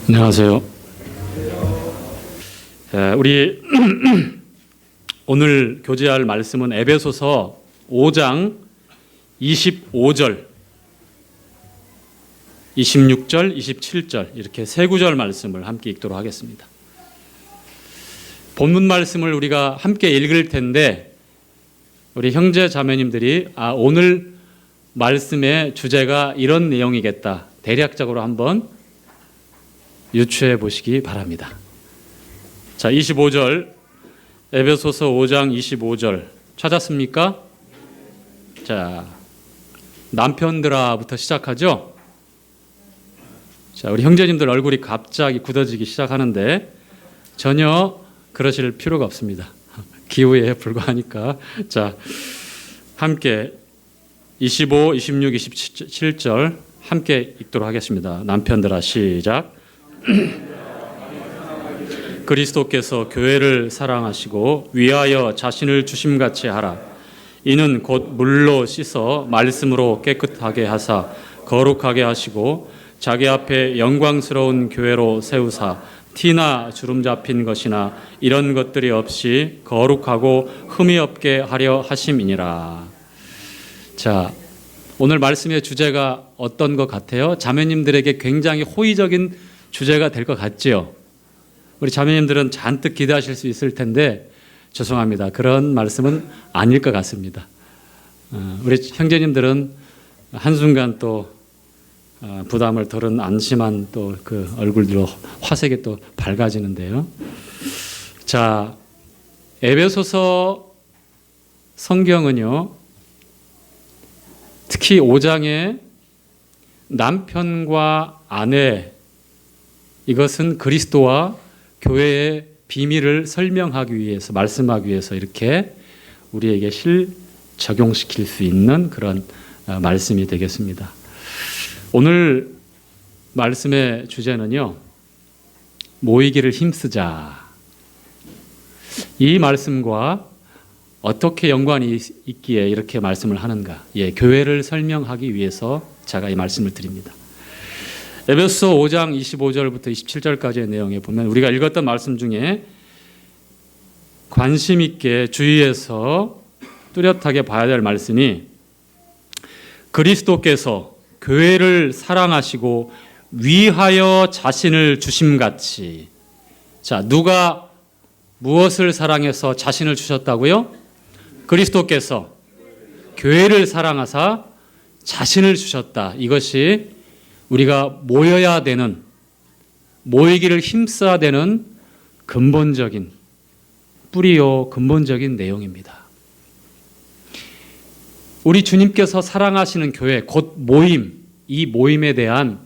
안녕하세요. 우리 오늘 교제할 말씀은 에베소서 5장 25절, 26절, 27절 이렇게 세 구절 말씀을 함께 읽도록 하겠습니다. 본문 말씀을 우리가 함께 읽을 텐데 우리 형제 자매님들이 오늘 말씀의 주제가 이런 내용이겠다 대략적으로 한번 유추해 보시기 바랍니다. 자, 25절 에베소서 5장 25절 찾았습니까? 자, 남편들아부터 시작하죠. 자, 우리 형제님들 얼굴이 갑자기 굳어지기 시작하는데 전혀 그러실 필요가 없습니다. 기후에 불과하니까. 자, 함께 25, 26, 27절 함께 읽도록 하겠습니다. 남편들아 시작. 그리스도께서 교회를 사랑하시고 위하여 자신을 주심같이 하라. 이는 곧 물로 씻어 말씀으로 깨끗하게 하사 거룩하게 하시고 자기 앞에 영광스러운 교회로 세우사 티나 주름 잡힌 것이나 이런 것들이 없이 거룩하고 흠이 없게 하려 하심이니라. 자, 오늘 말씀의 주제가 어떤 것 같아요? 자매님들에게 굉장히 호의적인 주제가 될 것 같지요? 우리 자매님들은 잔뜩 기대하실 수 있을 텐데 죄송합니다. 그런 말씀은 아닐 것 같습니다. 우리 형제님들은 한순간 또 부담을 덜은 안심한 또 그 얼굴들로 화색이 또 밝아지는데요. 자, 에베소서 성경은요, 특히 5장에 남편과 아내, 이것은 그리스도와 교회의 비밀을 설명하기 위해서, 말씀하기 위해서 이렇게 우리에게 적용시킬 수 있는 그런 말씀이 되겠습니다. 오늘 말씀의 주제는요, 모이기를 힘쓰자. 이 말씀과 어떻게 연관이 있기에 이렇게 말씀을 하는가? 교회를 설명하기 위해서 제가 이 말씀을 드립니다. 에베소서 5장 25절부터 27절까지의 내용에 보면 우리가 읽었던 말씀 중에 관심 있게 주의해서 뚜렷하게 봐야 될 말씀이 그리스도께서 교회를 사랑하시고 위하여 자신을 주심같이. 자, 누가 무엇을 사랑해서 자신을 주셨다고요? 그리스도께서 교회를 사랑하사 자신을 주셨다. 이것이 우리가 모여야 되는, 모이기를 힘써야 되는 근본적인 뿌리요 근본적인 내용입니다. 우리 주님께서 사랑하시는 교회, 곧 모임, 이 모임에 대한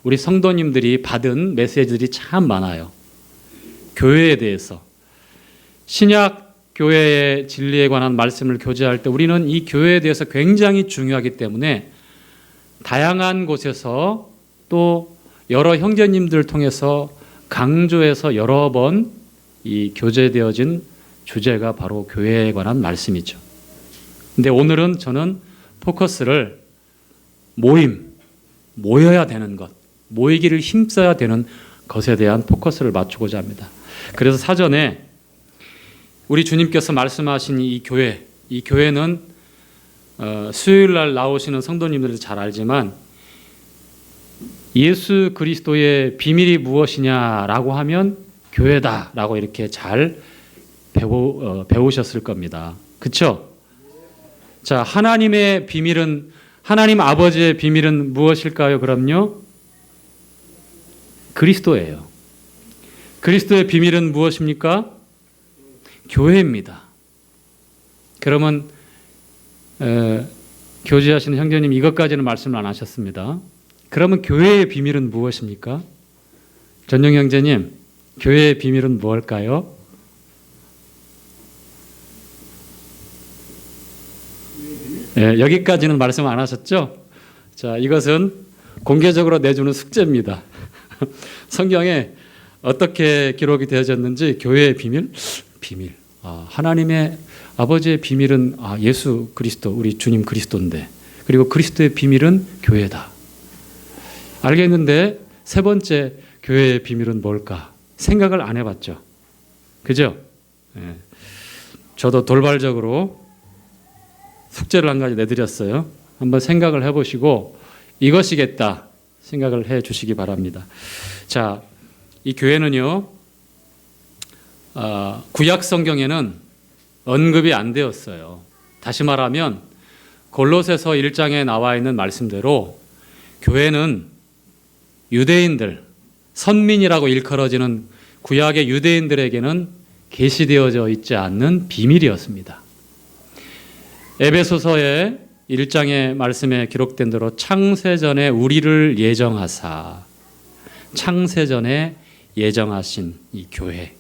우리 성도님들이 받은 메시지들이 참 많아요. 교회에 대해서. 신약 교회의 진리에 관한 말씀을 교제할 때 우리는 이 교회에 대해서 굉장히 중요하기 때문에 다양한 곳에서 또 여러 형제님들 통해서 강조해서 여러 번 이 교제되어진 주제가 바로 교회에 관한 말씀이죠. 근데 오늘은 저는 포커스를 모여야 되는 것, 모이기를 힘써야 되는 것에 대한 포커스를 맞추고자 합니다. 그래서 사전에 우리 주님께서 말씀하신 이 교회는 수요일 날 나오시는 성도님들도 잘 알지만 예수 그리스도의 비밀이 무엇이냐라고 하면 교회다라고 이렇게 잘 배우셨을 겁니다. 그렇죠? 자, 하나님의 비밀은, 하나님 아버지의 비밀은 무엇일까요? 그럼요, 그리스도예요. 그리스도의 비밀은 무엇입니까? 교회입니다. 그러면 교제하시는 형제님, 이것까지는 말씀을 안 하셨습니다. 그러면 교회의 비밀은 무엇입니까? 전영 형제님, 교회의 비밀은 무엇일까요? 여기까지는 말씀 안 하셨죠? 자, 이것은 공개적으로 내주는 숙제입니다. 성경에 어떻게 기록이 되어졌는지 교회의 비밀? 하나님의 아버지의 비밀은 예수 그리스도, 우리 주님 그리스도인데, 그리고 그리스도의 비밀은 교회다. 알겠는데 세 번째 교회의 비밀은 뭘까? 생각을 안 해봤죠. 그죠? 예. 저도 돌발적으로 숙제를 한 가지 내드렸어요. 한번 생각을 해보시고 이것이겠다 생각을 해 주시기 바랍니다. 자, 이 교회는요, 구약 성경에는 언급이 안 되었어요. 다시 말하면 골로새서 1장에 나와 있는 말씀대로 교회는 유대인들, 선민이라고 일컬어지는 구약의 유대인들에게는 계시되어져 있지 않는 비밀이었습니다. 에베소서의 1장의 말씀에 기록된 대로 창세전에 우리를 예정하사, 창세전에 예정하신 이 교회,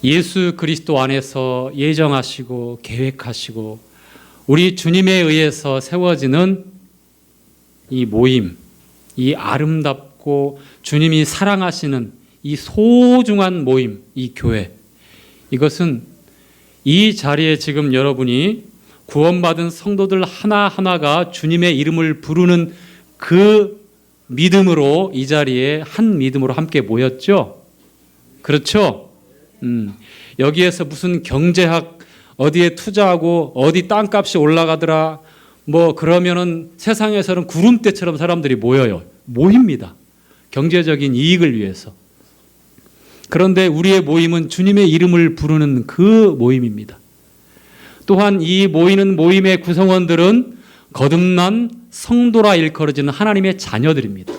예수 그리스도 안에서 예정하시고 계획하시고 우리 주님에 의해서 세워지는 이 모임, 이 아름답고 주님이 사랑하시는 이 소중한 모임, 이 교회, 이것은 이 자리에 지금 여러분이 구원받은 성도들 하나하나가 주님의 이름을 부르는 그 믿음으로 이 자리에 한 믿음으로 함께 모였죠. 그렇죠? 여기에서 무슨 경제학 어디에 투자하고 어디 땅값이 올라가더라 뭐 그러면은 세상에서는 구름대처럼 사람들이 모여요. 모입니다. 경제적인 이익을 위해서. 그런데 우리의 모임은 주님의 이름을 부르는 그 모임입니다. 또한 이 모이는 모임의 구성원들은 거듭난 성도라 일컬어지는 하나님의 자녀들입니다.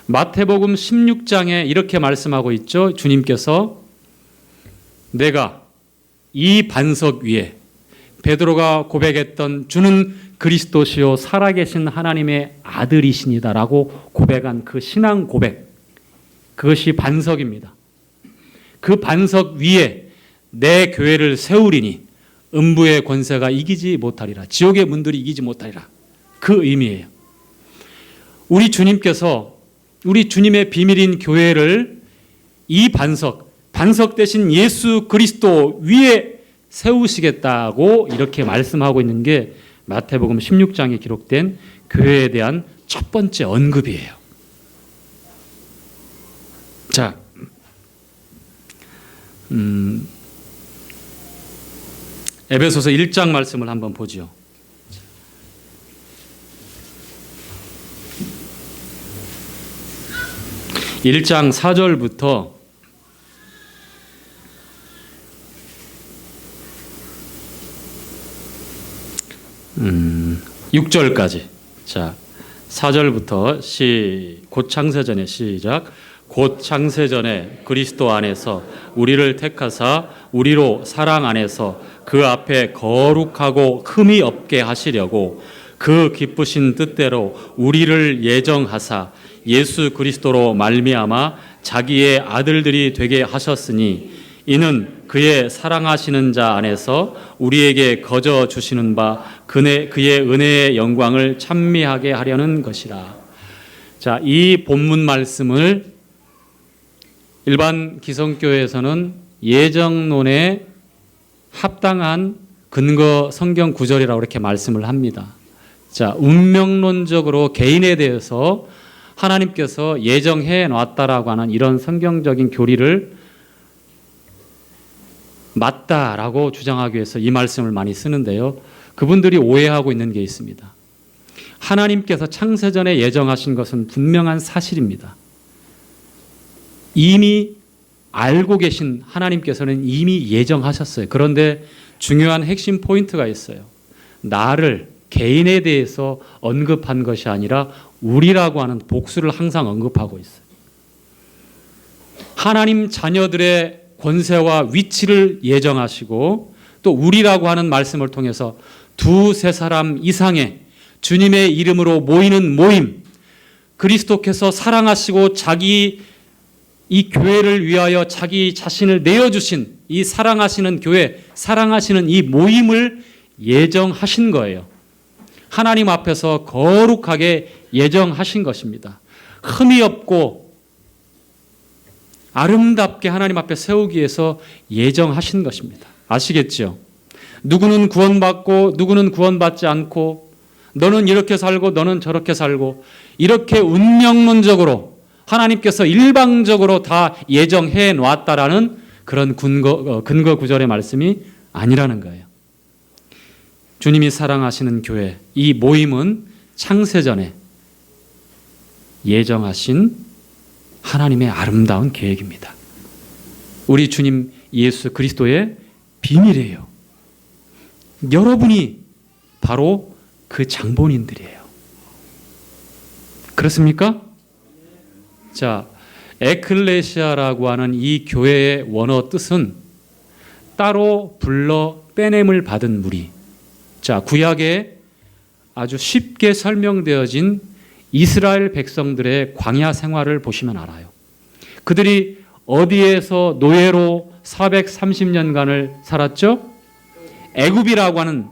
마태복음 16장에 이렇게 말씀하고 있죠. 주님께서 내가 이 반석 위에 베드로가 고백했던 주는 그리스도시요 살아계신 하나님의 아들이시니다라고 고백한 그 신앙 고백, 그것이 반석입니다. 그 반석 위에 내 교회를 세우리니 음부의 권세가 이기지 못하리라. 지옥의 문들이 이기지 못하리라. 그 의미예요. 우리 주님께서 우리 주님의 비밀인 교회를 이 반석 대신 예수 그리스도 위에 세우시겠다고 이렇게 말씀하고 있는 게 마태복음 16장에 기록된 교회에 대한 첫 번째 언급이에요. 자, 에베소서 1장 말씀을 한번 보지요. 일 1장 4절부터 6절까지. 자, 4절부터 곧 창세전에 시작. 곧 창세전에 그리스도 안에서 우리를 택하사 우리로 사랑 안에서 그 앞에 거룩하고 흠이 없게 하시려고 그 기쁘신 뜻대로 우리를 예정하사 예수 그리스도로 말미암아 자기의 아들들이 되게 하셨으니 이는 그의 사랑하시는 자 안에서 우리에게 거저 주시는 바 그의 은혜의 영광을 찬미하게 하려는 것이라. 자, 이 본문 말씀을 일반 기성교회에서는 예정론에 합당한 근거 성경 구절이라고 이렇게 말씀을 합니다. 자, 운명론적으로 개인에 대해서 하나님께서 예정해 놨다라고 하는 이런 성경적인 교리를 맞다라고 주장하기 위해서 이 말씀을 많이 쓰는데요. 그분들이 오해하고 있는 게 있습니다. 하나님께서 창세전에 예정하신 것은 분명한 사실입니다. 이미 알고 계신 하나님께서는 이미 예정하셨어요. 그런데 중요한 핵심 포인트가 있어요. 나를, 개인에 대해서 언급한 것이 아니라 우리라고 하는 복수를 항상 언급하고 있어요. 하나님 자녀들의 권세와 위치를 예정하시고 또 우리라고 하는 말씀을 통해서 두세 사람 이상의 주님의 이름으로 모이는 모임, 그리스도께서 사랑하시고 자기 이 교회를 위하여 자기 자신을 내어주신 이 사랑하시는 교회, 사랑하시는 이 모임을 예정하신 거예요. 하나님 앞에서 거룩하게 예정하신 것입니다. 흠이 없고 아름답게 하나님 앞에 세우기 위해서 예정하신 것입니다. 아시겠죠? 누구는 구원받고 누구는 구원받지 않고 너는 이렇게 살고 너는 저렇게 살고 이렇게 운명론적으로 하나님께서 일방적으로 다 예정해 놨다라는 그런 근거 구절의 말씀이 아니라는 거예요. 주님이 사랑하시는 교회, 이 모임은 창세전에 예정하신 하나님의 아름다운 계획입니다. 우리 주님 예수 그리스도의 비밀이에요. 여러분이 바로 그 장본인들이에요. 그렇습니까? 자, 에클레시아라고 하는 이 교회의 원어 뜻은 따로 불러 빼냄을 받은 무리. 자, 구약에 아주 쉽게 설명되어진 이스라엘 백성들의 광야 생활을 보시면 알아요. 그들이 어디에서 노예로 430년간을 살았죠? 애굽이라고 하는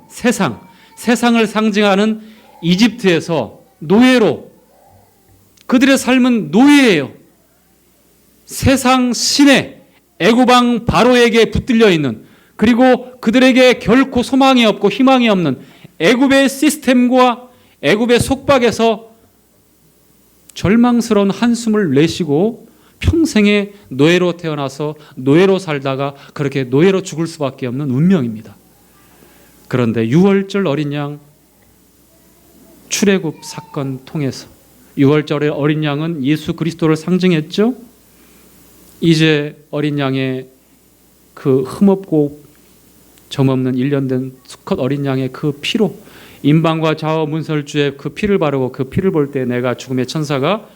세상을 상징하는 이집트에서 노예로, 그들의 삶은 노예예요. 세상 신의 애굽왕 바로에게 붙들려 있는, 그리고 그들에게 결코 소망이 없고 희망이 없는 애굽의 시스템과 애굽의 속박에서 절망스러운 한숨을 내쉬고 평생에 노예로 태어나서 노예로 살다가 그렇게 노예로 죽을 수밖에 없는 운명입니다. 그런데 유월절 어린 양 출애굽 사건 통해서, 유월절의 어린 양은 예수 그리스도를 상징했죠. 이제 어린 양의 그 흠없고 점없는 1년 된 수컷 어린 양의 그 피로, 임방과 좌우 문설주에 그 피를 바르고 그 피를 볼 때 내가 죽음의 천사가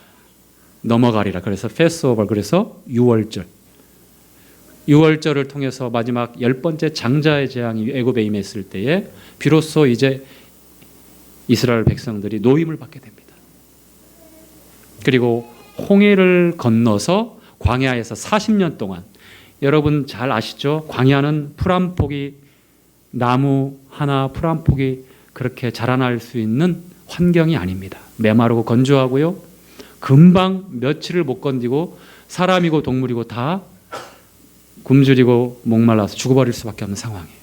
넘어가리라. 그래서 패스오버, 그래서 유월절을 통해서 마지막 10번째 장자의 재앙이 애굽에 임했을 때에 비로소 이제 이스라엘 백성들이 노임을 받게 됩니다. 그리고 홍해를 건너서 광야에서 40년 동안, 여러분 잘 아시죠? 광야는 풀 한 폭이, 나무 하나 풀 한 폭이 그렇게 자라날 수 있는 환경이 아닙니다. 메마르고 건조하고요. 금방 며칠을 못 견디고 사람이고 동물이고 다 굶주리고 목말라서 죽어버릴 수밖에 없는 상황이에요.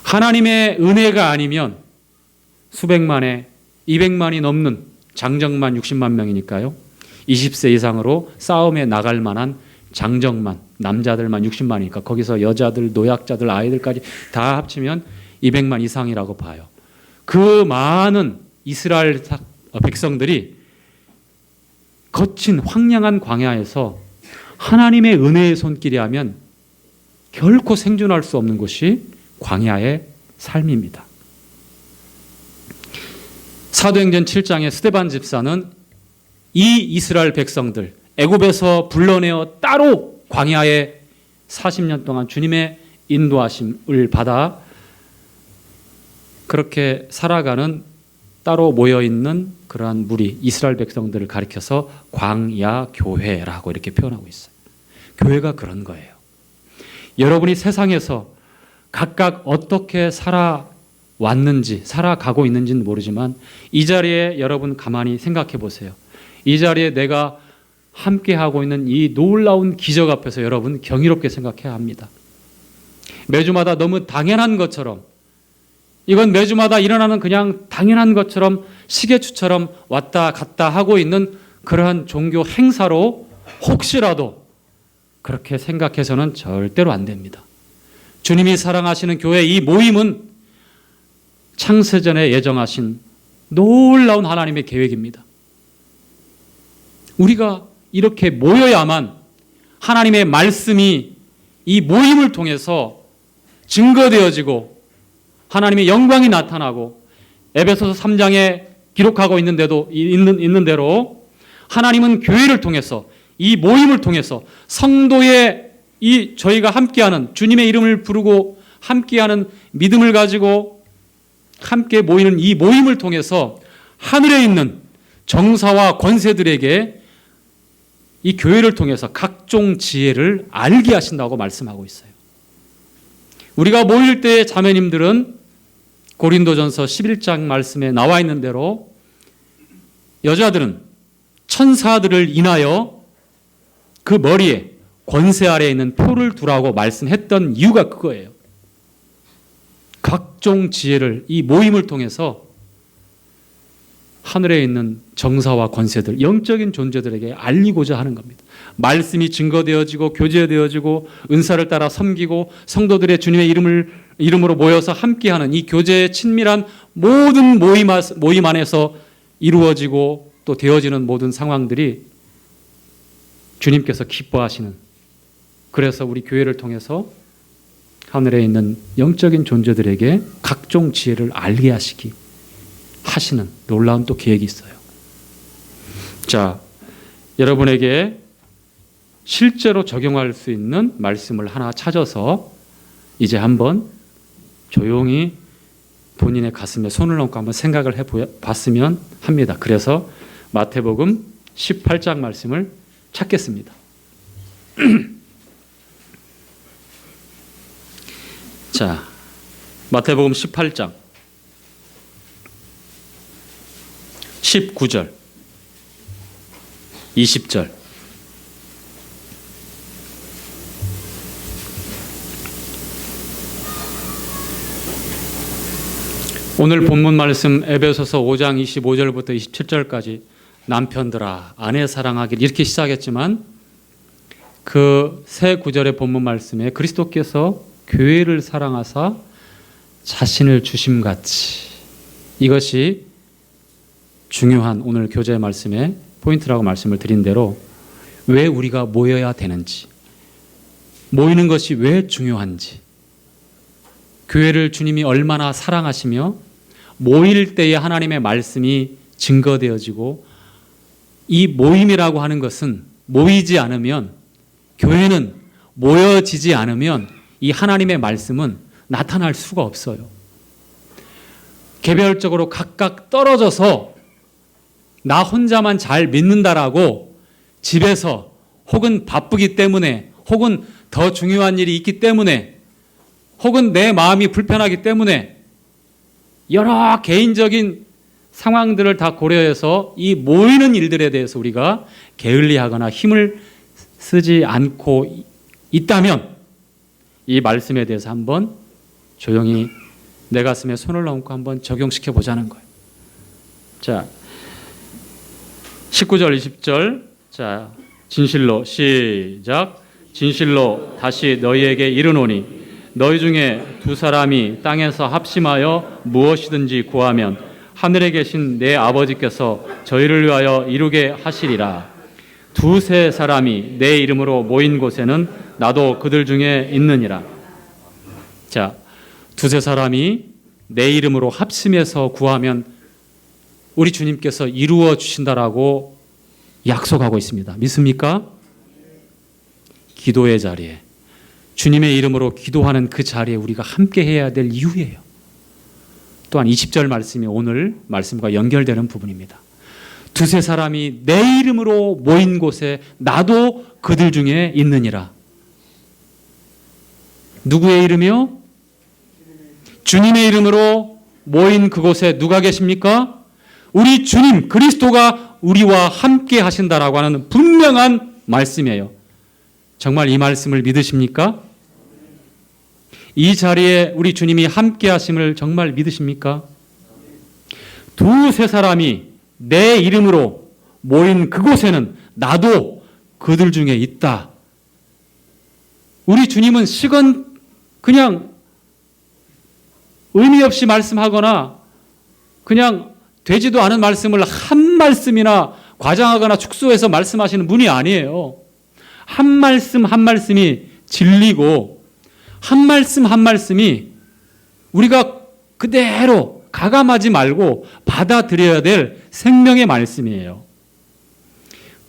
하나님의 은혜가 아니면 수백만에 200만이 넘는 장정만 60만 명이니까요. 20세 이상으로 싸움에 나갈 만한 장정만, 남자들만 60만이니까 거기서 여자들, 노약자들, 아이들까지 다 합치면 200만 이상이라고 봐요. 그 많은 이스라엘 백성들이 거친 황량한 광야에서 하나님의 은혜의 손길이 하면 결코 생존할 수 없는 것이 광야의 삶입니다. 사도행전 7장의 스데반 집사는 이 이스라엘 백성들 애굽에서 불러내어 따로 광야에 40년 동안 주님의 인도하심을 받아 그렇게 살아가는 따로 모여있는 그러한 무리, 이스라엘 백성들을 가리켜서 광야 교회라고 이렇게 표현하고 있어요. 교회가 그런 거예요. 여러분이 세상에서 각각 어떻게 살아왔는지, 살아가고 있는지는 모르지만 이 자리에 여러분 가만히 생각해 보세요. 이 자리에 내가 함께하고 있는 이 놀라운 기적 앞에서 여러분 경이롭게 생각해야 합니다. 매주마다 너무 당연한 것처럼, 이건 매주마다 일어나는 그냥 당연한 것처럼 시계추처럼 왔다 갔다 하고 있는 그러한 종교 행사로 혹시라도 그렇게 생각해서는 절대로 안 됩니다. 주님이 사랑하시는 교회 이 모임은 창세전에 예정하신 놀라운 하나님의 계획입니다. 우리가 이렇게 모여야만 하나님의 말씀이 이 모임을 통해서 증거되어지고 하나님의 영광이 나타나고, 에베소서 3장에 기록하고 있는 대로 하나님은 교회를 통해서, 이 모임을 통해서 성도의 이 저희가 함께하는 주님의 이름을 부르고 함께하는 믿음을 가지고 함께 모이는 이 모임을 통해서 하늘에 있는 정사와 권세들에게 이 교회를 통해서 각종 지혜를 알게 하신다고 말씀하고 있어요. 우리가 모일 때의 자매님들은 고린도전서 11장 말씀에 나와 있는 대로 여자들은 천사들을 인하여 그 머리에 권세 아래에 있는 표를 두라고 말씀했던 이유가 그거예요. 각종 지혜를 이 모임을 통해서 하늘에 있는 정사와 권세들, 영적인 존재들에게 알리고자 하는 겁니다. 말씀이 증거되어지고 교제되어지고 은사를 따라 섬기고 성도들의 주님의 이름으로 모여서 함께하는 이 교제의 친밀한 모든 모임 안에서 이루어지고 또 되어지는 모든 상황들이 주님께서 기뻐하시는, 그래서 우리 교회를 통해서 하늘에 있는 영적인 존재들에게 각종 지혜를 알게 하시는 놀라운 또 계획이 있어요. 자, 여러분에게 실제로 적용할 수 있는 말씀을 하나 찾아서 이제 한번 조용히 본인의 가슴에 손을 얹고 한번 생각을 해봤으면 합니다. 그래서 마태복음 18장 말씀을 찾겠습니다. 자, 마태복음 18장 19절 20절 오늘 본문 말씀 에베소서 5장 25절부터 27절까지 남편들아 아내 사랑하길 이렇게 시작했지만 그 세 구절의 본문 말씀에 그리스도께서 교회를 사랑하사 자신을 주심같이, 이것이 중요한 오늘 교제 말씀의 포인트라고 말씀을 드린 대로 왜 우리가 모여야 되는지, 모이는 것이 왜 중요한지, 교회를 주님이 얼마나 사랑하시며 모일 때에 하나님의 말씀이 증거되어지고, 이 모임이라고 하는 것은 모이지 않으면, 교회는 모여지지 않으면 이 하나님의 말씀은 나타날 수가 없어요. 개별적으로 각각 떨어져서 나 혼자만 잘 믿는다라고 집에서 혹은 바쁘기 때문에 혹은 더 중요한 일이 있기 때문에 혹은 내 마음이 불편하기 때문에 여러 개인적인 상황들을 다 고려해서 이 모이는 일들에 대해서 우리가 게을리하거나 힘을 쓰지 않고 있다면 이 말씀에 대해서 한번 조용히 내 가슴에 손을 얹고 한번 적용시켜 보자는 거예요. 자, 19절 20절. 자, 진실로 시작. 진실로 다시 너희에게 이르노니 너희 중에 두 사람이 땅에서 합심하여 무엇이든지 구하면 하늘에 계신 내 아버지께서 저희를 위하여 이루게 하시리라. 두세 사람이 내 이름으로 모인 곳에는 나도 그들 중에 있느니라. 자, 두세 사람이 내 이름으로 합심해서 구하면 우리 주님께서 이루어 주신다라고 약속하고 있습니다. 믿습니까? 기도의 자리에, 주님의 이름으로 기도하는 그 자리에 우리가 함께 해야 될 이유예요. 또한 20절 말씀이 오늘 말씀과 연결되는 부분입니다. 두세 사람이 내 이름으로 모인 곳에 나도 그들 중에 있느니라. 누구의 이름이요? 주님의 이름으로 모인 그곳에 누가 계십니까? 우리 주님 그리스도가 우리와 함께 하신다라고 하는 분명한 말씀이에요. 정말 이 말씀을 믿으십니까? 이 자리에 우리 주님이 함께 하심을 정말 믿으십니까? 두세 사람이 내 이름으로 모인 그곳에는 나도 그들 중에 있다. 우리 주님은 식은 그냥 의미 없이 말씀하거나 그냥 되지도 않은 말씀을 한 말씀이나 과장하거나 축소해서 말씀하시는 분이 아니에요. 한 말씀 한 말씀이 진리고 한 말씀 한 말씀이 우리가 그대로 가감하지 말고 받아들여야 될 생명의 말씀이에요.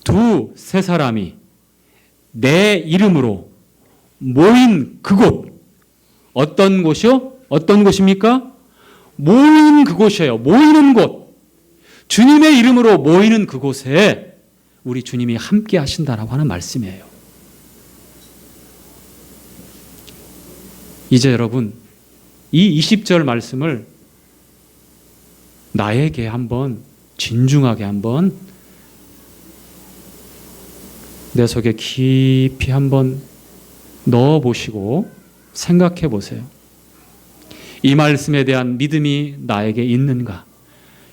두세 사람이 내 이름으로 모인 그곳, 어떤 곳이요? 어떤 곳입니까? 모인 그곳이에요. 모이는 곳. 주님의 이름으로 모이는 그곳에 우리 주님이 함께 하신다라고 하는 말씀이에요. 이제 여러분, 이 20절 말씀을 나에게 한번 진중하게 한번 내 속에 깊이 한번 넣어보시고 생각해 보세요. 이 말씀에 대한 믿음이 나에게 있는가?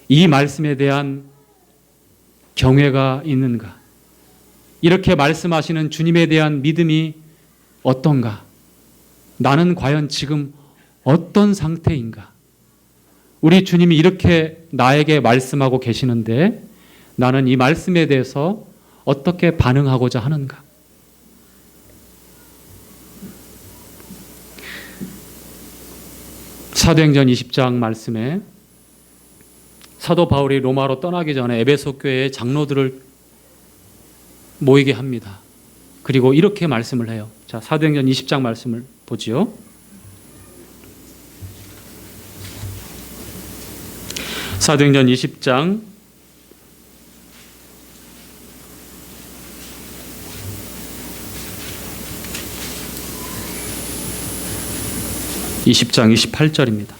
이 말씀에 대한 경외가 있는가? 이렇게 말씀하시는 주님에 대한 믿음이 어떤가? 나는 과연 지금 어떤 상태인가? 우리 주님이 이렇게 나에게 말씀하고 계시는데 나는 이 말씀에 대해서 어떻게 반응하고자 하는가? 사도행전 20장 말씀에 사도 바울이 로마로 떠나기 전에 에베소 교회의 장로들을 모이게 합니다. 그리고 이렇게 말씀을 해요. 자, 사도행전 20장 말씀을 보지요. 사도행전 20장 28절입니다.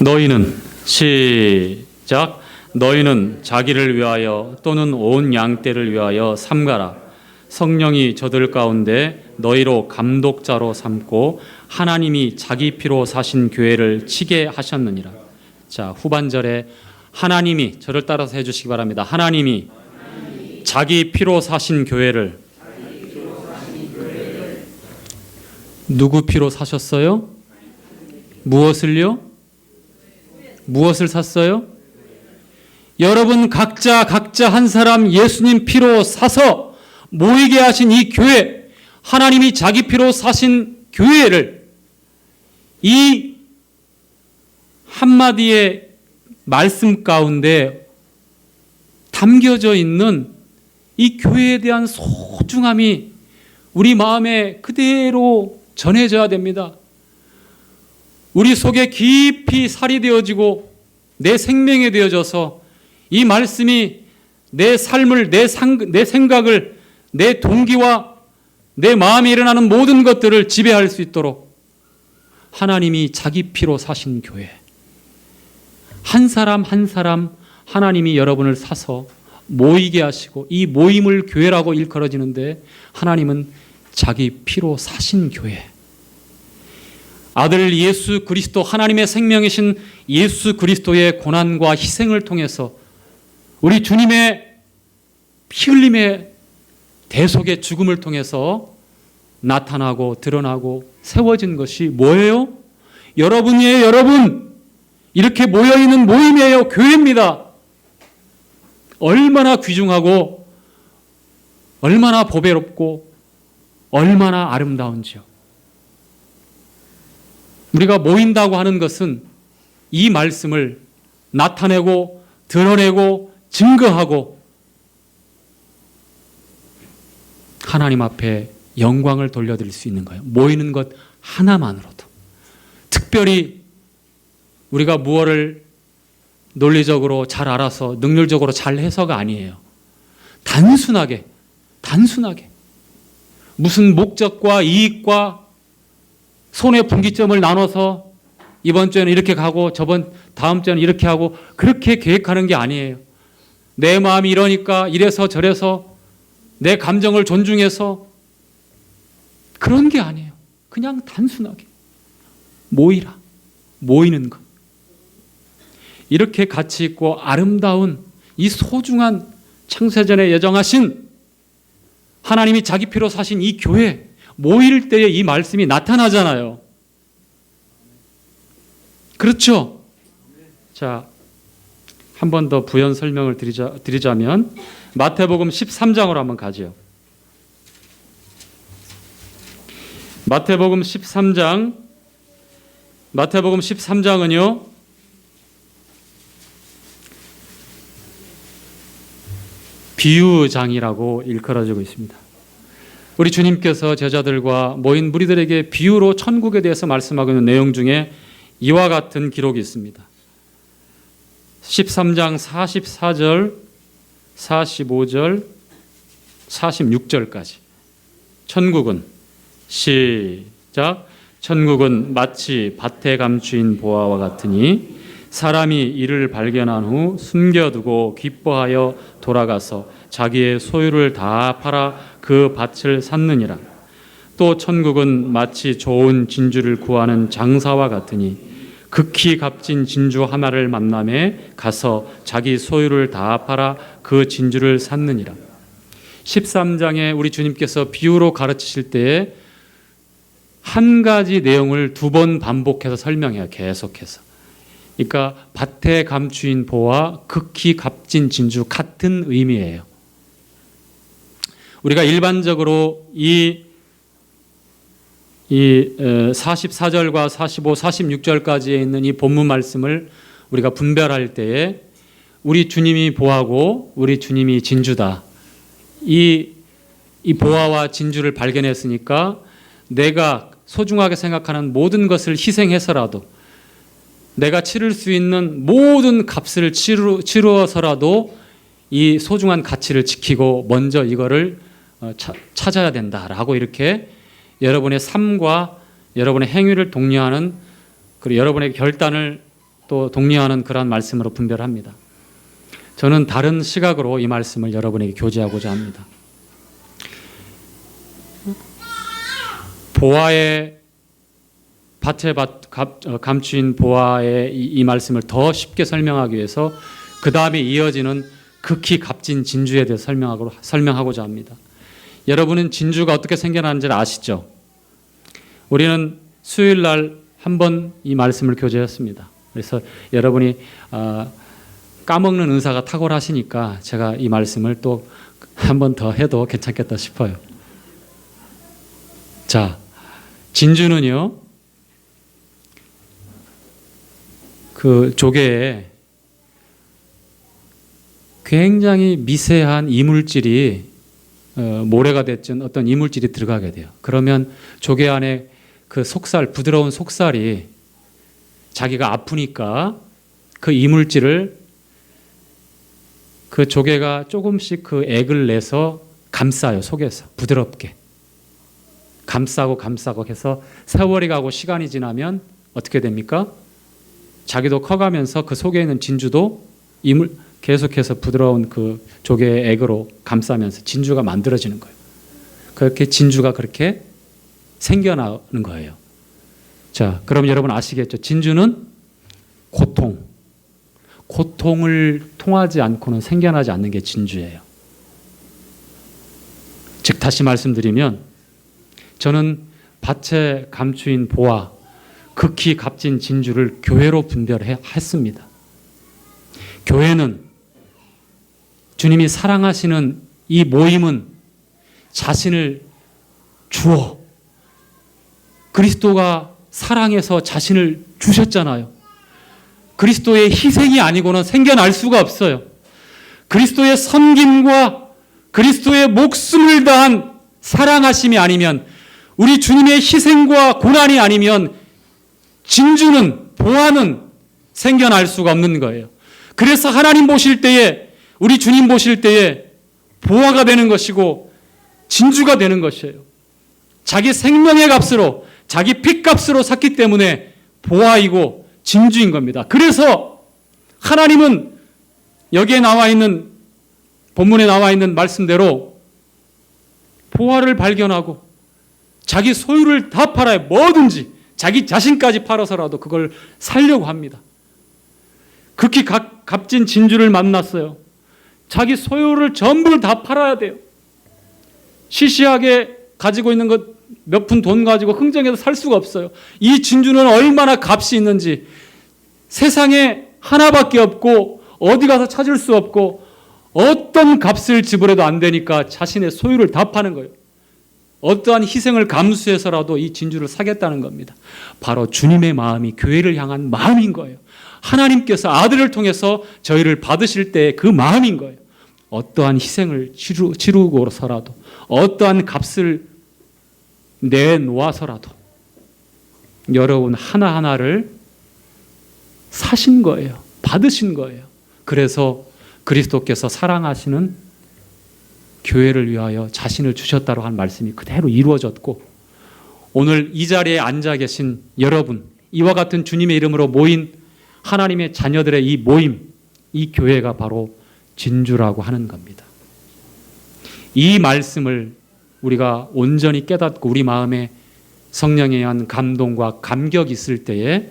너희는 시작. 너희는 자기를 위하여 또는 온 양떼를 위하여 삼가라. 성령이 저들 가운데 너희로 감독자로 삼고 하나님이 자기 피로 사신 교회를 치게 하셨느니라. 자, 후반절에 하나님이, 저를 따라서 해주시기 바랍니다. 하나님이 자기 피로 사신 교회를 누구 피로 사셨어요? 무엇을요? 무엇을 샀어요? 여러분 각자 한 사람 예수님 피로 사서 모이게 하신 이 교회, 하나님이 자기 피로 사신 교회를 이 한마디의 말씀 가운데 담겨져 있는 이 교회에 대한 소중함이 우리 마음에 그대로 전해져야 됩니다. 우리 속에 깊이 살이 되어지고 내 생명이 되어져서 이 말씀이 내 삶을, 내 생각을, 내 동기와 내 마음에 일어나는 모든 것들을 지배할 수 있도록 하나님이 자기 피로 사신 교회, 한 사람 한 사람 하나님이 여러분을 사서 모이게 하시고 이 모임을 교회라고 일컬어지는데 하나님은 자기 피로 사신 교회, 아들 예수 그리스도, 하나님의 생명이신 예수 그리스도의 고난과 희생을 통해서 우리 주님의 피 흘림의 대속의 죽음을 통해서 나타나고 드러나고 세워진 것이 뭐예요? 여러분이에요. 여러분. 이렇게 모여있는 모임이에요. 교회입니다. 얼마나 귀중하고 얼마나 보배롭고 얼마나 아름다운지요. 우리가 모인다고 하는 것은 이 말씀을 나타내고 드러내고 증거하고 하나님 앞에 영광을 돌려드릴 수 있는 거예요. 모이는 것 하나만으로도. 특별히 우리가 무엇을 논리적으로 잘 알아서 능률적으로 잘 해서가 아니에요. 단순하게 무슨 목적과 이익과 손해 분기점을 나눠서 이번 주에는 이렇게 가고 다음 주에는 이렇게 하고 그렇게 계획하는 게 아니에요. 내 마음이 이러니까 이래서 저래서 내 감정을 존중해서 그런 게 아니에요. 그냥 단순하게 모이라. 모이는 것. 이렇게 가치 있고 아름다운 이 소중한 창세전에 예정하신 하나님이 자기 피로 사신 이 교회, 모일 때에 이 말씀이 나타나잖아요. 그렇죠? 자, 한 번 더 부연 설명을 드리자면 마태복음 13장으로 한번 가죠. 마태복음 13장은요. 비유장이라고 일컬어지고 있습니다. 우리 주님께서 제자들과 모인 무리들에게 비유로 천국에 대해서 말씀하고 있는 내용 중에 이와 같은 기록이 있습니다. 13장 44절, 45절, 46절까지. 천국은 시작. 천국은 마치 밭에 감추인 보화와 같으니 사람이 이를 발견한 후 숨겨두고 기뻐하여 돌아가서 자기의 소유를 다 팔아 그 밭을 샀느니라. 또 천국은 마치 좋은 진주를 구하는 장사와 같으니 극히 값진 진주 하나를 만남에 가서 자기 소유를 다 팔아 그 진주를 샀느니라. 13장에 우리 주님께서 비유로 가르치실 때에 한 가지 내용을 두 번 반복해서 설명해요. 계속해서. 그러니까 밭에 감추인 보와 극히 값진 진주 같은 의미예요. 우리가 일반적으로 이 44절과 45, 46절까지에 있는 이 본문 말씀을 우리가 분별할 때에 우리 주님이 보하고 우리 주님이 진주다. 이 보화와 진주를 발견했으니까 내가 소중하게 생각하는 모든 것을 희생해서라도 내가 치를 수 있는 모든 값을 치루어서라도 이 소중한 가치를 지키고 먼저 이거를 찾아야 된다라고 이렇게 여러분의 삶과 여러분의 행위를 독려하는 그리고 여러분의 결단을 또 독려하는 그러한 말씀으로 분별합니다. 저는 다른 시각으로 이 말씀을 여러분에게 교제하고자 합니다. 보화의 밭에 감추인 보화의 이 말씀을 더 쉽게 설명하기 위해서 그 다음에 이어지는 극히 값진 진주에 대해서 설명하고자 합니다. 여러분은 진주가 어떻게 생겨나는지를 아시죠? 우리는 수요일 날 한 번 이 말씀을 교제했습니다. 그래서 여러분이 까먹는 은사가 탁월하시니까 제가 이 말씀을 또 한 번 더 해도 괜찮겠다 싶어요. 자, 진주는요, 그 조개에 굉장히 미세한 이물질이 모래가 됐든 어떤 이물질이 들어가게 돼요. 그러면 조개 안에 그 속살, 부드러운 속살이 자기가 아프니까 그 이물질을 그 조개가 조금씩 그 액을 내서 감싸요. 속에서 부드럽게 감싸고 해서 세월이 가고 시간이 지나면 어떻게 됩니까? 자기도 커가면서 그 속에 있는 진주도 계속해서 부드러운 그 조개의 액으로 감싸면서 진주가 만들어지는 거예요. 그렇게 진주가 그렇게 생겨나는 거예요. 자, 그럼 여러분 아시겠죠? 진주는 고통을 통하지 않고는 생겨나지 않는 게 진주예요. 즉 다시 말씀드리면 저는 밭에 감추인 보화, 극히 값진 진주를 교회로 분별했습니다. 교회는 주님이 사랑하시는 이 모임은 자신을 주어 그리스도가 사랑해서 자신을 주셨잖아요. 그리스도의 희생이 아니고는 생겨날 수가 없어요. 그리스도의 섬김과 그리스도의 목숨을 다한 사랑하심이 아니면 우리 주님의 희생과 고난이 아니면 진주는 보화는 생겨날 수가 없는 거예요. 그래서 하나님 보실 때에 우리 주님 보실 때에 보화가 되는 것이고 진주가 되는 것이에요. 자기 생명의 값으로 자기 핏값으로 샀기 때문에 보화이고 진주인 겁니다. 그래서 하나님은 여기에 나와 있는 본문에 나와 있는 말씀대로 보화를 발견하고 자기 소유를 다 팔아야 뭐든지 자기 자신까지 팔아서라도 그걸 살려고 합니다. 극히 값진 진주를 만났어요. 자기 소유를 전부 다 팔아야 돼요. 시시하게 가지고 있는 것 몇 푼 돈 가지고 흥정해서 살 수가 없어요. 이 진주는 얼마나 값이 있는지 세상에 하나밖에 없고 어디 가서 찾을 수 없고 어떤 값을 지불해도 안 되니까 자신의 소유를 다 파는 거예요. 어떠한 희생을 감수해서라도 이 진주를 사겠다는 겁니다. 바로 주님의 마음이 교회를 향한 마음인 거예요. 하나님께서 아들을 통해서 저희를 받으실 때 그 마음인 거예요. 어떠한 희생을 치르고서라도 어떠한 값을 내놓아서라도 여러분 하나하나를 사신 거예요. 받으신 거예요. 그래서 그리스도께서 사랑하시는 교회를 위하여 자신을 주셨다고 한 말씀이 그대로 이루어졌고 오늘 이 자리에 앉아 계신 여러분, 이와 같은 주님의 이름으로 모인 하나님의 자녀들의 이 모임, 이 교회가 바로 진주라고 하는 겁니다. 이 말씀을 우리가 온전히 깨닫고 우리 마음에 성령에 의한 감동과 감격이 있을 때에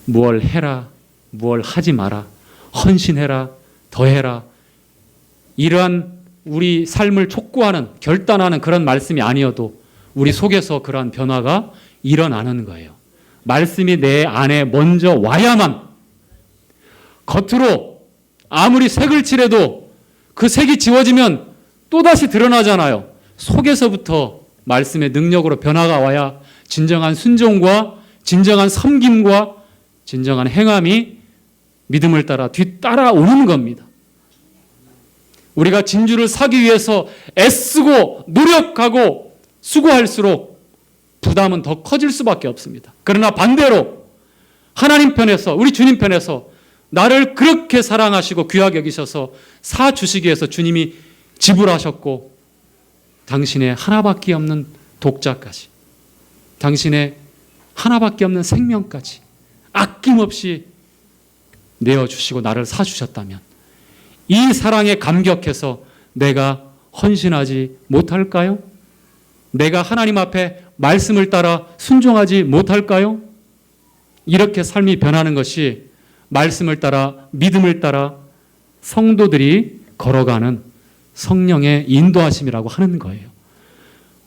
무얼 해라, 무얼 하지 마라, 헌신해라, 더해라, 이러한 우리 삶을 촉구하는, 결단하는 그런 말씀이 아니어도 우리 속에서 그러한 변화가 일어나는 거예요. 말씀이 내 안에 먼저 와야만, 겉으로 아무리 색을 칠해도 그 색이 지워지면 또다시 드러나잖아요. 속에서부터 말씀의 능력으로 변화가 와야 진정한 순종과 진정한 섬김과 진정한 행함이 믿음을 따라 뒤따라오는 겁니다. 우리가 진주를 사기 위해서 애쓰고 노력하고 수고할수록 부담은 더 커질 수밖에 없습니다. 그러나 반대로 하나님 편에서, 우리 주님 편에서 나를 그렇게 사랑하시고 귀하게 여기셔서 사주시기 위해서 주님이 지불하셨고, 당신의 하나밖에 없는 독자까지, 당신의 하나밖에 없는 생명까지 아낌없이 내어주시고 나를 사주셨다면 이 사랑에 감격해서 내가 헌신하지 못할까요? 내가 하나님 앞에 말씀을 따라 순종하지 못할까요? 이렇게 삶이 변하는 것이 말씀을 따라, 믿음을 따라 성도들이 걸어가는 성령의 인도하심이라고 하는 거예요.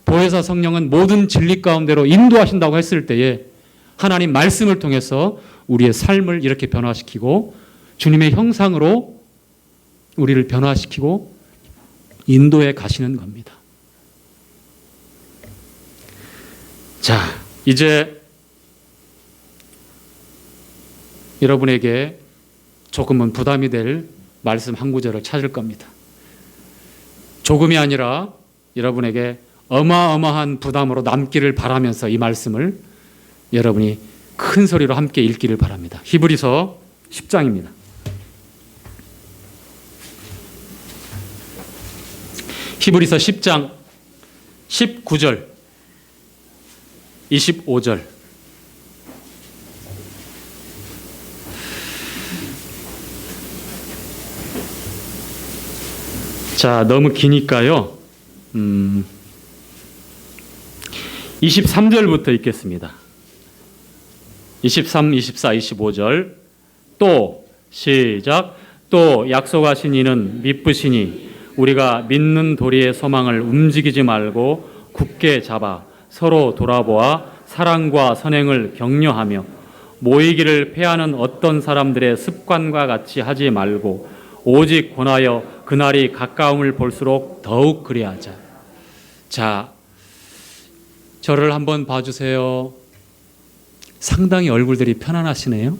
보혜사 성령은 모든 진리 가운데로 인도하신다고 했을 때에 하나님 말씀을 통해서 우리의 삶을 이렇게 변화시키고 주님의 형상으로 우리를 변화시키고 인도해 가시는 겁니다. 자, 이제 여러분에게 조금은 부담이 될 말씀 한 구절을 찾을 겁니다. 조금이 아니라 여러분에게 어마어마한 부담으로 남기를 바라면서 이 말씀을 여러분이 큰 소리로 함께 읽기를 바랍니다. 히브리서 10장입니다. 히브리서 10장 19절 25절. 자, 너무 기니까요. 23절부터 읽겠습니다. 23, 24, 25절. 또 시작. 또 약속하신 이는 미쁘시니 우리가 믿는 도리의 소망을 움직이지 말고 굳게 잡아 서로 돌아보아 사랑과 선행을 격려하며 모이기를 패하는 어떤 사람들의 습관과 같이 하지 말고 오직 권하여 그날이 가까움을 볼수록 더욱 그리하자. 자, 저를 한번 봐주세요. 상당히 얼굴들이 편안하시네요.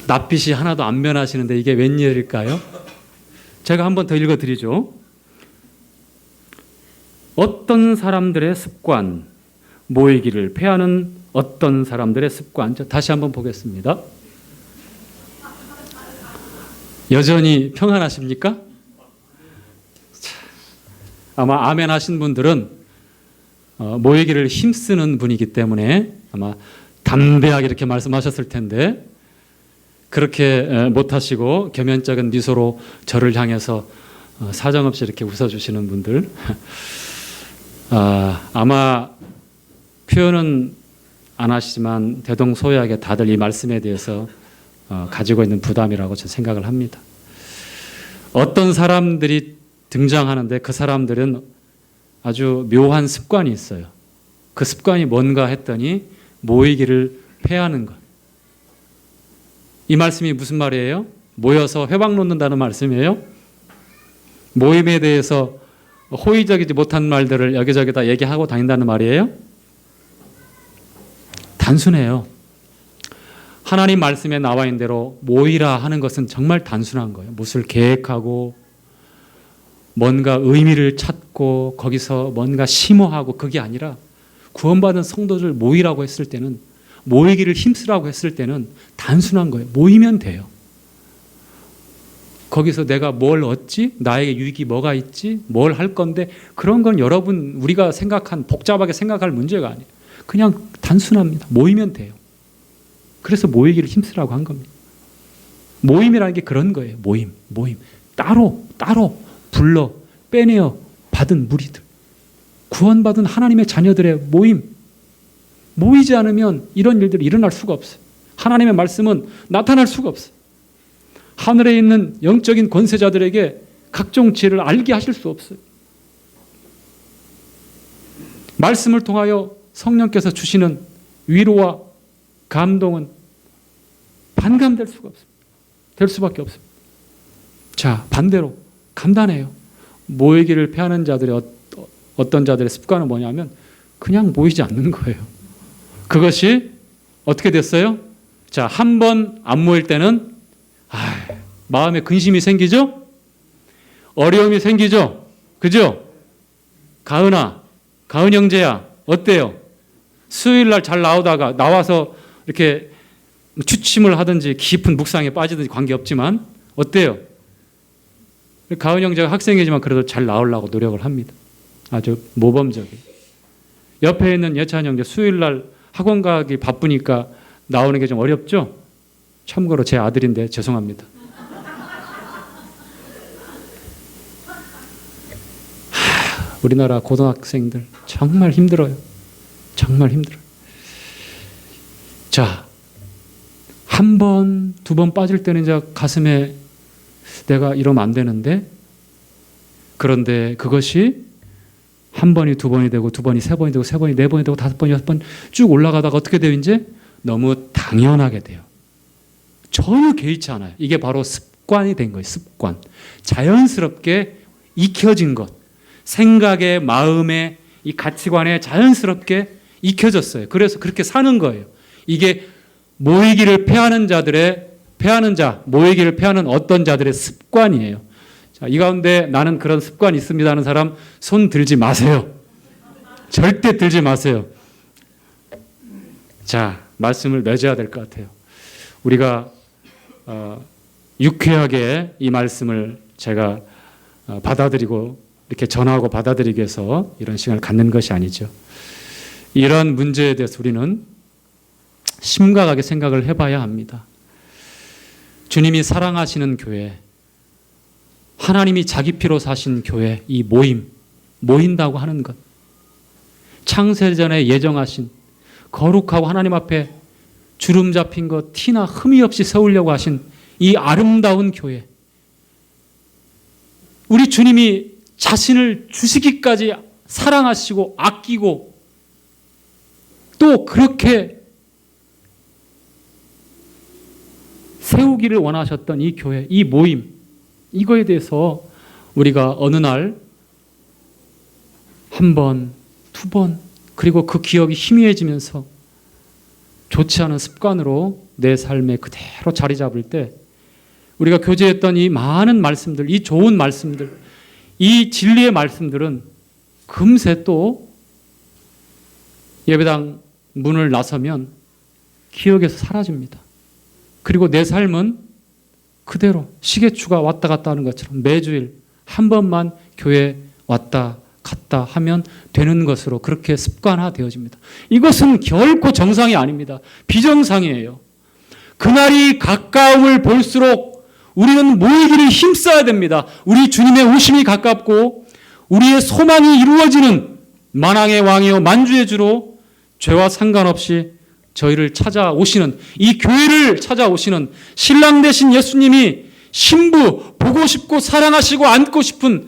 낯빛이 하나도 안 변하시는데 이게 웬일일까요? 제가 한번 더 읽어드리죠. 어떤 사람들의 습관, 모이기를 패하는 어떤 사람들의 습관. 다시 한번 보겠습니다. 여전히 평안하십니까? 아마 아멘 하신 분들은 모이기를 힘쓰는 분이기 때문에 아마 담대하게 이렇게 말씀하셨을 텐데 그렇게 못하시고 겸연쩍은 미소로 저를 향해서 사정없이 이렇게 웃어주시는 분들 아마 표현은 안 하시지만 대동소이하게 다들 이 말씀에 대해서 가지고 있는 부담이라고 저는 생각을 합니다. 어떤 사람들이 등장하는데 그 사람들은 아주 묘한 습관이 있어요. 그 습관이 뭔가 했더니 모이기를 패하는 것. 이 말씀이 무슨 말이에요? 모여서 회방 놓는다는 말씀이에요? 모임에 대해서 호의적이지 못한 말들을 여기저기다 얘기하고 다닌다는 말이에요? 단순해요. 하나님 말씀에 나와 있는 대로 모이라 하는 것은 정말 단순한 거예요. 무엇을 계획하고 뭔가 의미를 찾고 거기서 뭔가 심오하고 그게 아니라 구원받은 성도들 모이라고 했을 때는 모이기를 힘쓰라고 했을 때는 단순한 거예요. 모이면 돼요. 거기서 내가 뭘 얻지? 나에게 유익이 뭐가 있지? 뭘 할 건데? 그런 건 여러분 우리가 복잡하게 생각할 문제가 아니에요. 그냥 단순합니다. 모이면 돼요. 그래서 모이기를 힘쓰라고 한 겁니다. 모임이라는 게 그런 거예요. 모임. 따로 불러 빼내어 받은 무리들, 구원받은 하나님의 자녀들의 모임, 모이지 않으면 이런 일들이 일어날 수가 없어요. 하나님의 말씀은 나타날 수가 없어요. 하늘에 있는 영적인 권세자들에게 각종 지혜를 알게 하실 수 없어요. 말씀을 통하여 성령께서 주시는 위로와 감동은 반감될 수가 없습니다. 될 수밖에 없습니다. 자, 반대로 간단해요. 모이기를 피하는 자들의 어떤 자들의 습관은 뭐냐면 그냥 모이지 않는 거예요. 그것이 어떻게 됐어요? 자, 한 번 안 모일 때는 마음에 근심이 생기죠? 어려움이 생기죠? 그죠? 가은 형제야, 어때요? 수요일 날 잘 나와서 이렇게 취침을 하든지 깊은 묵상에 빠지든지 관계없지만 어때요? 가은 형제가 학생이지만 그래도 잘 나오려고 노력을 합니다. 아주 모범적이에요. 옆에 있는 예찬 형제 수요일 날 학원 가기 바쁘니까 나오는 게 좀 어렵죠? 참고로 제 아들인데 죄송합니다. 우리나라 고등학생들 정말 힘들어요. 정말 힘들어요. 자, 한 번, 두 번 빠질 때는 이제 가슴에 내가 이러면 안 되는데, 그런데 그것이 한 번이 두 번이 되고 두 번이 세 번이 되고 세 번이 네 번이 되고 다섯 번, 여섯 번 쭉 올라가다가 어떻게 돼요? 이제 너무 당연하게 돼요. 전혀 개의치 않아요. 이게 바로 습관이 된 거예요. 습관. 자연스럽게 익혀진 것. 생각에, 마음에, 이 가치관에 자연스럽게 익혀졌어요. 그래서 그렇게 사는 거예요. 이게 모이기를 패하는 모이기를 패하는 어떤 자들의 습관이에요. 자, 이 가운데 나는 그런 습관이 있습니다 하는 사람 손 들지 마세요. 절대 들지 마세요. 자, 말씀을 맺어야 될 것 같아요. 우리가 유쾌하게 이 말씀을 제가 받아들이고 이렇게 전하고 받아들이기 위해서 이런 시간을 갖는 것이 아니죠. 이런 문제에 대해서 우리는 심각하게 생각을 해봐야 합니다. 주님이 사랑하시는 교회, 하나님이 자기 피로 사신 교회, 이 모인다고 하는 것, 창세전에 예정하신 거룩하고 하나님 앞에 주름 잡힌 것 티나 흠이 없이 세우려고 하신 이 아름다운 교회, 우리 주님이 자신을 주시기까지 사랑하시고 아끼고 또 그렇게 세우기를 원하셨던 이 교회, 이 모임, 이거에 대해서 우리가 어느 날 한 번, 두 번, 그리고 그 기억이 희미해지면서 좋지 않은 습관으로 내 삶에 그대로 자리 잡을 때 우리가 교제했던 이 많은 말씀들, 이 좋은 말씀들, 이 진리의 말씀들은 금세 또 예배당 문을 나서면 기억에서 사라집니다. 그리고 내 삶은 그대로 시계추가 왔다 갔다 하는 것처럼 매주일 한 번만 교회 왔다 갔다 하면 되는 것으로 그렇게 습관화되어집니다. 이것은 결코 정상이 아닙니다. 비정상이에요. 그날이 가까움을 볼수록 우리는 모이기를 힘써야 됩니다. 우리 주님의 오심이 가깝고 우리의 소망이 이루어지는 만왕의 왕이요 만주의 주로 죄와 상관없이 저희를 찾아오시는, 이 교회를 찾아오시는 신랑 되신 예수님이 신부 보고 싶고 사랑하시고 안고 싶은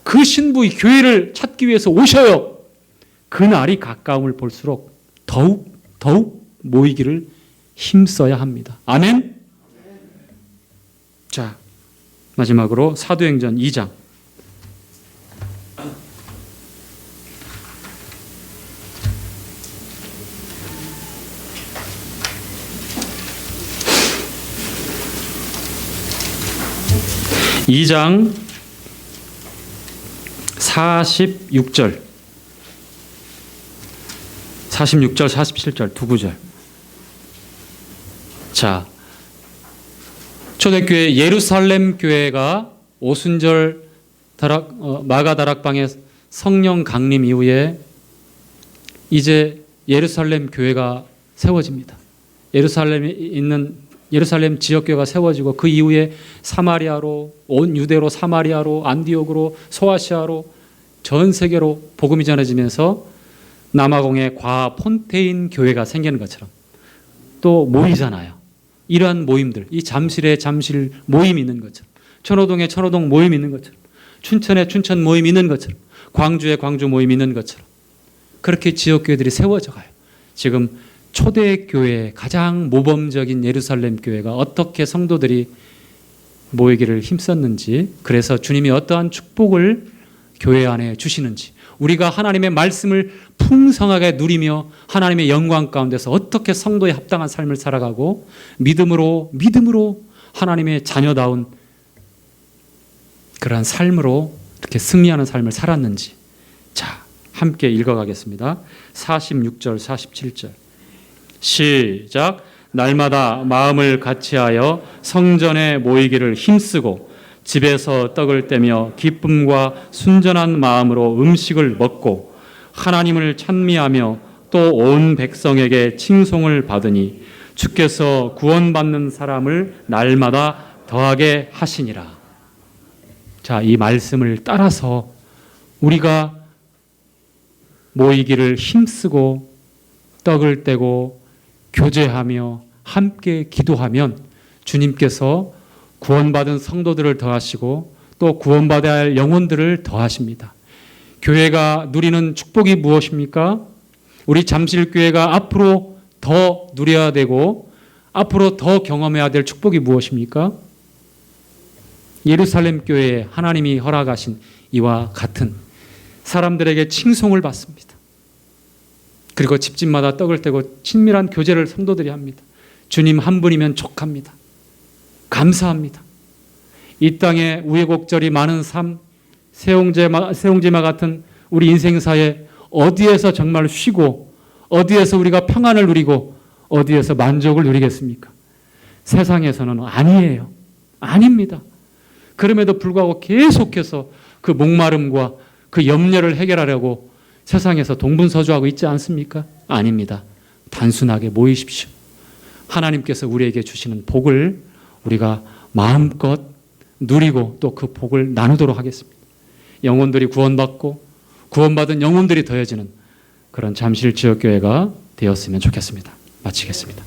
그 신부, 이 교회를 찾기 위해서 오셔요. 그날이 가까움을 볼수록 더욱 모이기를 힘써야 합니다. 아멘. 자, 마지막으로 사도행전 2장. 이 장 46절, 47절 두 구절. 자, 초대교회 예루살렘 교회가 오순절 마가다락방의 성령 강림 이후에 이제 예루살렘 교회가 세워집니다. 예루살렘에 있는 예루살렘 지역교회가 세워지고 그 이후에 사마리아로, 온 유대로, 사마리아로, 안디옥으로, 소아시아로, 전 세계로 복음이 전해지면서 남아공의 과 폰테인 교회가 생기는 것처럼 또 모이잖아요. 이러한 모임들, 이 잠실에 잠실 모임이 있는 것처럼, 천호동에 천호동 모임이 있는 것처럼, 춘천에 춘천 모임이 있는 것처럼, 광주에 광주 모임이 있는 것처럼 그렇게 지역교회들이 세워져 가요. 지금 초대교회 가장 모범적인 예루살렘 교회가 어떻게 성도들이 모이기를 힘썼는지, 그래서 주님이 어떠한 축복을 교회 안에 주시는지, 우리가 하나님의 말씀을 풍성하게 누리며 하나님의 영광 가운데서 어떻게 성도에 합당한 삶을 살아가고 믿음으로 하나님의 자녀다운 그러한 삶으로 이렇게 승리하는 삶을 살았는지, 자, 함께 읽어가겠습니다. 46절, 47절. 시작. 날마다 마음을 같이하여 성전에 모이기를 힘쓰고 집에서 떡을 떼며 기쁨과 순전한 마음으로 음식을 먹고 하나님을 찬미하며 또 온 백성에게 칭송을 받으니 주께서 구원받는 사람을 날마다 더하게 하시니라. 자, 이 말씀을 따라서 우리가 모이기를 힘쓰고 떡을 떼고 교제하며 함께 기도하면 주님께서 구원받은 성도들을 더하시고 또 구원받아야 할 영혼들을 더하십니다. 교회가 누리는 축복이 무엇입니까? 우리 잠실교회가 앞으로 더 누려야 되고 앞으로 더 경험해야 될 축복이 무엇입니까? 예루살렘 교회에 하나님이 허락하신 이와 같은 사람들에게 칭송을 받습니다. 그리고 집집마다 떡을 떼고 친밀한 교제를 성도들이 합니다. 주님 한 분이면 족합니다. 감사합니다. 이 땅에 우여곡절이 많은 삶, 세옹제마 같은 우리 인생사에 어디에서 정말 쉬고 어디에서 우리가 평안을 누리고 어디에서 만족을 누리겠습니까? 세상에서는 아니에요. 아닙니다. 그럼에도 불구하고 계속해서 그 목마름과 그 염려를 해결하려고 세상에서 동분서주하고 있지 않습니까? 아닙니다. 단순하게 모이십시오. 하나님께서 우리에게 주시는 복을 우리가 마음껏 누리고 또 그 복을 나누도록 하겠습니다. 영혼들이 구원받고 구원받은 영혼들이 더해지는 그런 잠실 지역교회가 되었으면 좋겠습니다. 마치겠습니다.